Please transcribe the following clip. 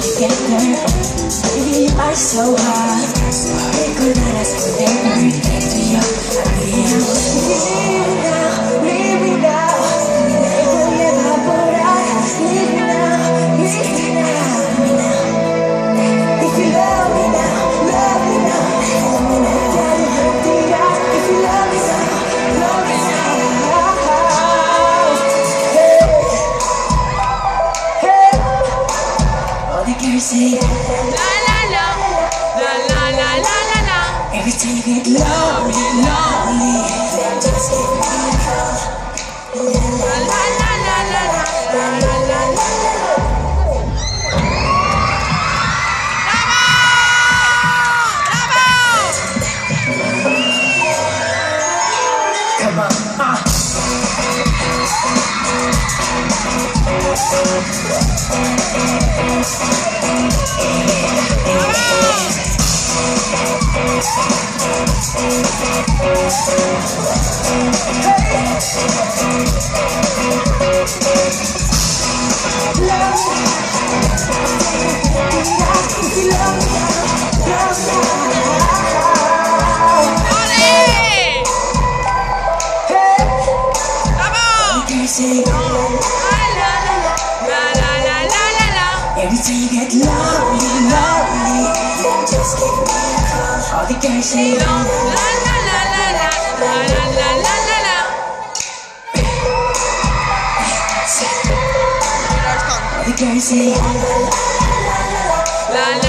together. Baby, you are so hot. Recordarás poder perfecto y yo habríamos. Leave me now. Voy a evaporar. Leave me now. Leave me now. If you love me now, love me now. Love me now. If you love me now, love me now. Say la la la, la la la la la la. Every time you get lonely, lonely, then just give me a call. La la la la la la, la la la la. Bravo, bravo. Come on, every time you get lonely, lonely, then just give me a call. All the girls say la la la la la la, la la la la la la. All the girls say la la la la la la.